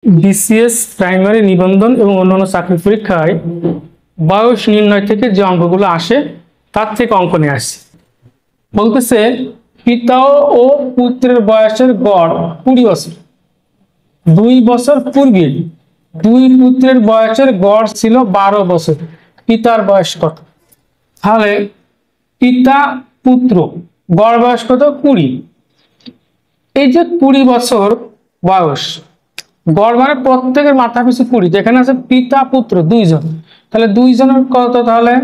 BCS primary নিবন্ধন এবং অন্যান্য চাকরি পরীক্ষায় বয়স নির্ণয় থেকে যে অঙ্কগুলো আসে তার থেকে অঙ্ক নিয়ে আসছে। বলতেছে পিতা ও পুত্রের বয়সের গড় 20 বছর। 2 বছর পূর্বে দুই পুত্রের বয়সের গড় ছিল 12 বছর। পিতার বয়স কত? তাহলে পিতা পুত্র গড় বয়স কত? 20। এই যে 20 বছর বয়স, গড় মানে প্রত্যেকের মাথা পিছু 20, যেখানে আছে পিতা পুত্র দুইজন, তাহলে দুইজনের কত? তাহলে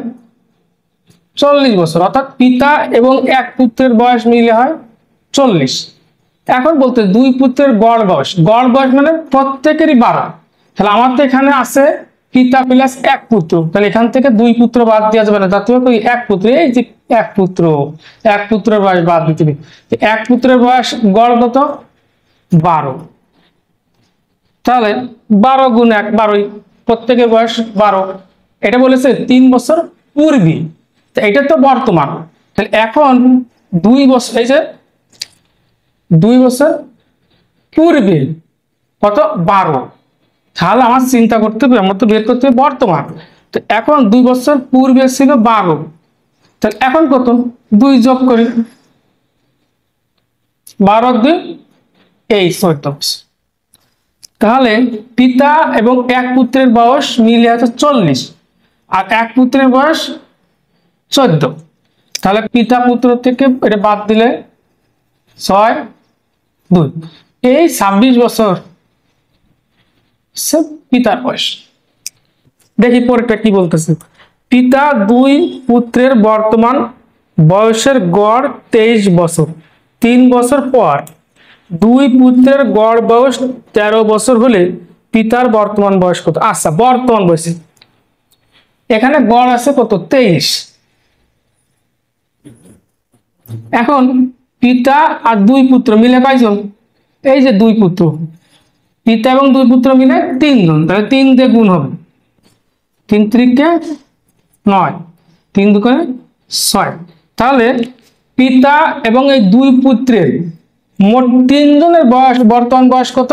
40 বছর, অর্থাৎ পিতা এবং এক পুত্রের বয়স মিলে হয় 40। এখন বলতে দুই পুত্রের গড় বয়স মানে প্রত্যেকেরই 12। তাহলে আমার তো এখানে আছে পিতা প্লাস এক পুত্র, তাহলে এখান থেকে দুই পুত্র বাদ দেওয়া যাবে না, তাতে ওই এক পুত্র, এই যে এক পুত্রের বয়স বাদ দিতে হবে। এক পুত্রের বয়স গড় কত? 12। তাহলে 12 গুণ 1 12, প্রত্যেকের বয়স 12। এটা বলেছে 3 বছর পূর্বে, এটা তো বর্তমান। তাহলে এখন 2 বছর, এই যে 2 বছর পূর্বে কত? 12। তাহলে আমার চিন্তা করতে হবে, আমার তো বের করতে হবে বর্তমান। তো এখন 2 বছর পূর্বে ছিল 12, তাহলে এখন কত? 2 যোগ করি, 12 2 এই 14 বছর। তাহলে পিতা এবং এক পুত্রের বয়স মিলে আছে 40, আর এক পুত্রের বয়স 14। তাহলে পিতা পুত্র থেকে এটা বাদ দিলে 6 2, এই 26 বছর পিতার বয়স। দেখি পরেরটা কি বলতেছে। পিতা দুই পুত্রের বর্তমান বয়সের গড় 23 বছর। 3 বছর পর দুই পুত্রের গড় বয়স 13 বছর হলে পিতার বর্তমান বয়স কত? আচ্ছা, বর্তমান বয়স এখানে গড় আছে কত? 23। এখন পিতা আর দুই পুত্র মিলে কয়জন? এই যে দুই পুত্র, পিতা এবং দুই পুত্র মিলে 3 জন, তাহলে 3 দিয়ে গুণ হবে, 3 3 9, 3 2 6। তাহলে পিতা এবং এই দুই পুত্রের মোট 3 জনের বয়স, বর্তমান বয়স কত?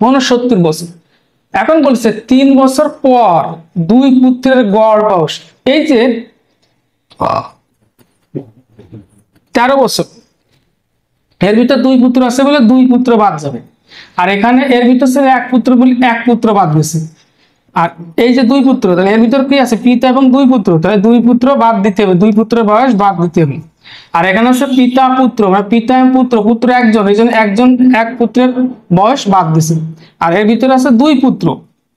69 বছর। এখন বলছে 3 বছর পর দুই পুত্রের গড় বয়স, এই যে 13 বছর। এর ভিতর দুই পুত্র আছে বলে দুই পুত্র বাদ যাবে, আর এখানে এর ভিতর ছিল এক পুত্র বলে এক পুত্র বাদ গেছে। আর এই যে দুই পুত্র, তাহলে এর ভিতর কি আছে? পিতা এবং দুই পুত্র, তাহলে দুই পুত্র বাদ দিতে হবে, দুই পুত্রের বয়স বাদ দিতে হবে। আর এখানে হচ্ছে পিতা পুত্র, মানে পিতা এবং পুত্র একজন, এই জন্য একজন এক পুত্রের বয়স বাদ দিছে। আর এর ভিতরে আছে দুই পুত্র,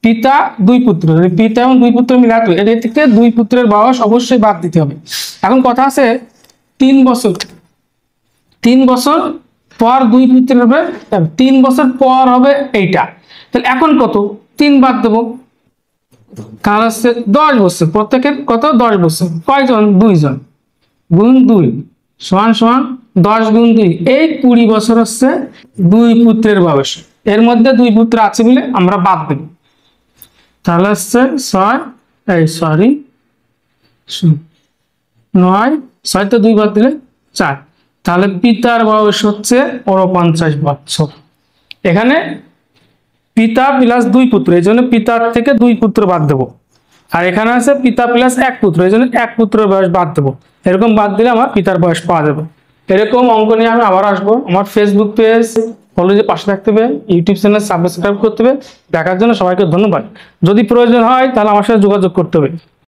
পিতা দুই পুত্র, পিতা এবং দুই পুত্র মিলে এর থেকে দুই পুত্রের বয়স অবশ্যই বাদ দিতে হবে। এখন কথা আছে 3 বছর, 3 বছর পর দুই পুত্রের হবে, 3 বছর পর হবে এইটা। তাহলে এখন কত? 3 বাদ দেবো, তাহলে হচ্ছে 10 বছর। প্রত্যেকের কত? 10 বছর। কয়জন? 2 জন, গুণ 2 সমান সমান 10 গুণ 2, এই 20 বছর হচ্ছে দুই পুত্রের বয়স। এর মধ্যে দুই পুত্র আছে বলে আমরা বাদ দেব, তাহলে হচ্ছে 6 9, 6 তো 2 বাদ দিলে 4। তাহলে পিতার বয়স হচ্ছে 49 বছর। এখানে পিতা প্লাস দুই পুত্র, এই জন্য পিতার থেকে দুই পুত্র বাদ দেবো। আর এখানে আছে পিতা প্লাস এক পুত্র, এই জন্য এক পুত্রের বয়স বাদ দেবো। এরকম বাদ দিলে আমার পিতার বয়স পাওয়া যাবে। এরকম অঙ্ক নিয়ে আমি আবার আসবো। আমার ফেসবুক পেজ ফলো দিয়ে পাশে থাকতে হবে, ইউটিউব চ্যানেল সাবস্ক্রাইব করতে হবে। দেখার জন্য সবাইকে ধন্যবাদ। যদি প্রয়োজন হয় তাহলে আমার সাথে যোগাযোগ করতে হবে।